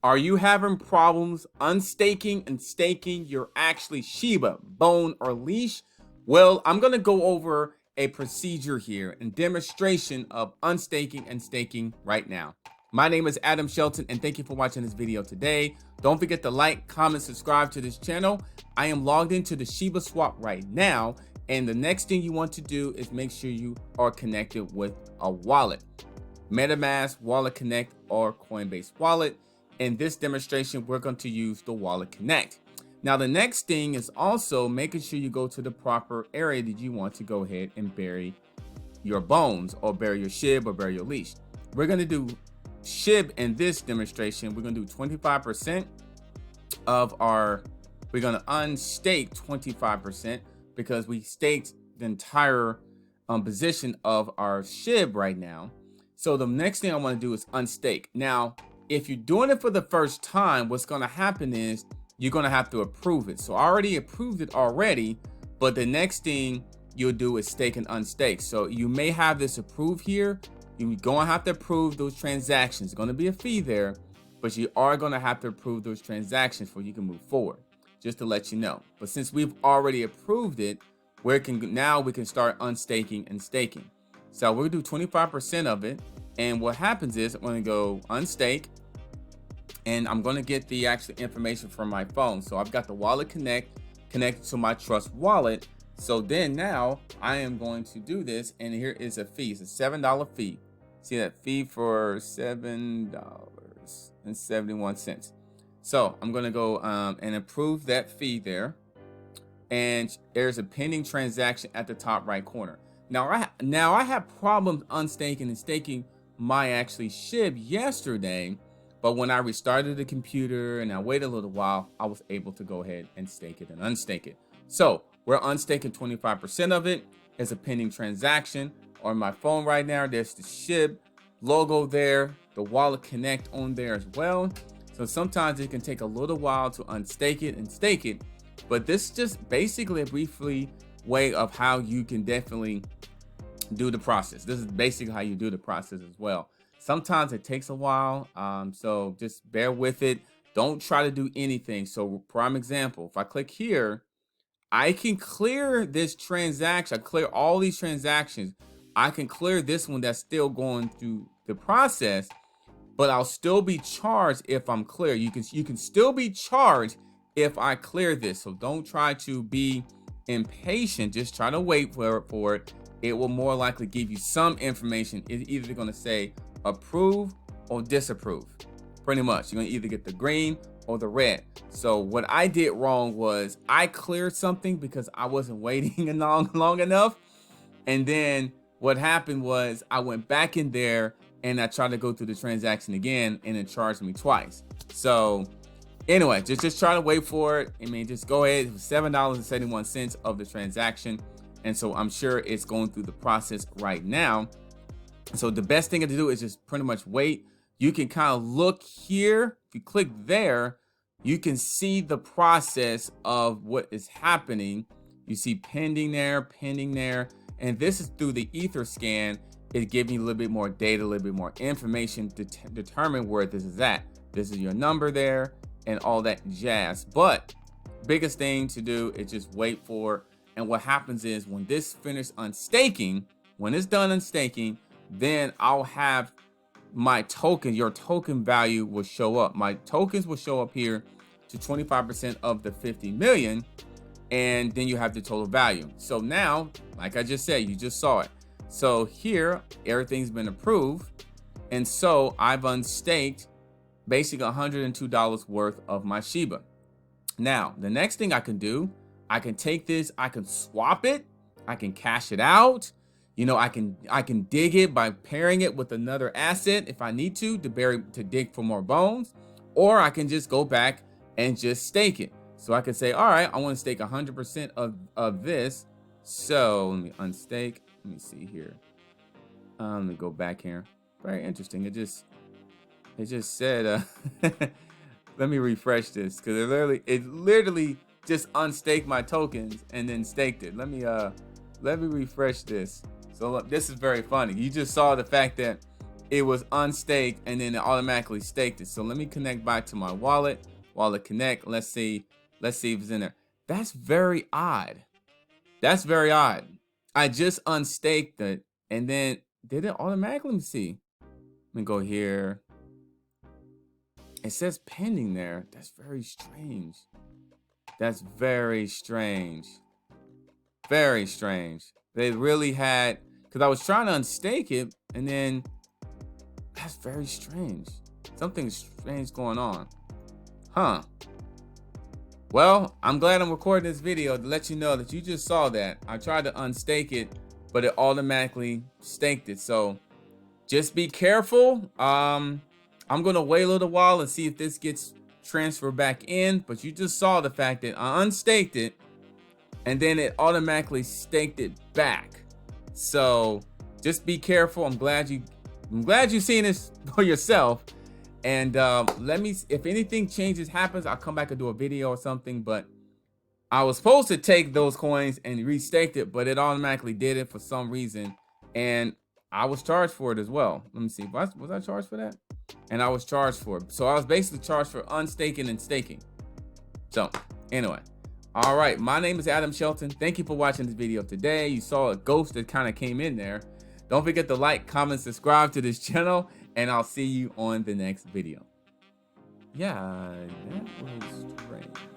Are you having problems unstaking and staking your actually Shiba, Bone, or Leash? Well, I'm going to go over a procedure here and demonstration of unstaking and staking right now. My name is Adam Shelton and thank you for watching this video today. Don't forget to like, comment, subscribe to this channel. I am logged into the Shiba Swap right now, and the next thing you want to do is make sure you are connected with a wallet. MetaMask, Wallet Connect, or Coinbase Wallet. In this demonstration, we're going to use the Wallet Connect. Now, the next thing is also making sure you go to the proper area that you want to go ahead and bury your bones, or bury your SHIB, or bury your leash. We're going to do SHIB in this demonstration. We're going to do 25% of our, we're going to unstake 25% because we staked the entire position of our SHIB right now. So the next thing I want to do is unstake. Now, if you're doing it for the first time, what's going to happen is you're going to have to approve it. So I already approved it already, but the next thing you'll do is stake and unstake. So you may have this approved here. You're going to have to approve those transactions. There's going to be a fee there, but you are going to have to approve those transactions before you can move forward, just to let you know. But since we've already approved it, now we can start unstaking and staking. So we'll do 25% of it. And what happens is I'm going to go unstake, and I'm going to get the actual information from my phone. So I've got the Wallet Connect connected to my Trust wallet. So then now I am going to do this, and here is a fee. It's a $7 fee. See that fee for $7.71. So I'm going to go and approve that fee there. And there's a pending transaction at the top right corner. Now I have problems unstaking and staking my actually SHIB yesterday, but when I restarted the computer and I waited a little while, I was able to go ahead and stake it and unstake it. So we're unstaking 25% of it. It's a pending transaction on my phone right now. There's the SHIB logo there, the Wallet Connect on there as well. So sometimes it can take a little while to unstake it and stake it, but this is just basically a briefly way of how you can definitely do the process. This is basically how you do the process as well. Sometimes it takes a while, so just bear with it. Don't try to do anything. So prime example, if I click here, I can clear this transaction. I clear all these transactions. I can clear this one that's still going through the process, but I'll still be charged if I'm clear. You can still be charged if I clear this. So don't try to be impatient. Just try to wait for it. It will more likely give you some information. It's either going to say approve or disapprove. Pretty much, you're going to either get the green or the red. So what I did wrong was I cleared something because I wasn't waiting long enough. And then what happened was I went back in there and I tried to go through the transaction again, and it charged me twice. So anyway, just try to wait for it. I mean, just go ahead. It was $7.71 of the transaction. And so I'm sure it's going through the process right now. So the best thing to do is just pretty much wait. You can kind of look here. If you click there, you can see the process of what is happening. You see pending there. And this is through the Etherscan. It's giving you a little bit more data, a little bit more information to determine where this is at. This is your number there and all that jazz. But biggest thing to do is just wait for. And what happens is when this finishes unstaking, when it's done unstaking, then I'll have my token, your token value will show up. My tokens will show up here to 25% of the 50 million. And then you have the total value. So now, like I just said, you just saw it. So here, everything's been approved. And so I've unstaked basically $102 worth of my Shiba. Now, the next thing I can do, I can take this, I can swap it, I can cash it out. You know, I can dig it by pairing it with another asset if I need to dig for more bones, or I can just go back and just stake it. So I can say, all right, I want to stake 100% of this. So let me unstake. Let me see here. Let me go back here. Very interesting. It just said, let me refresh this because it literally just unstaked my tokens and then staked it. Let me refresh this. So look, this is very funny. You just saw the fact that it was unstaked and then it automatically staked it. So let me connect back to my wallet. Wallet connect. Let's see if it's in there. That's very odd. That's very odd. I just unstaked it and then did it automatically? Let me see. Let me go here. It says pending there. That's very strange. That's very strange. Very strange. They really had, because I was trying to unstake it and then that's very strange. Something strange going on. Huh. Well, I'm glad I'm recording this video to let you know that you just saw that. I tried to unstake it, but it automatically staked it. So just be careful. I'm gonna wait a little while and see if this gets transferred back in, but you just saw the fact that I unstaked it and then it automatically staked it back. So just be careful. I'm glad you've seen this for yourself. And let me, if anything happens, I'll come back and do a video or something. But I was supposed to take those coins and restaked it, but it automatically did it for some reason. And I was charged for it as well. Let me see. Was I charged for that? And I was charged for it. So I was basically charged for unstaking and staking. So anyway. All right. My name is Adam Shelton. Thank you for watching this video today. You saw a ghost that kind of came in there. Don't forget to like, comment, subscribe to this channel, and I'll see you on the next video. Yeah, that was strange.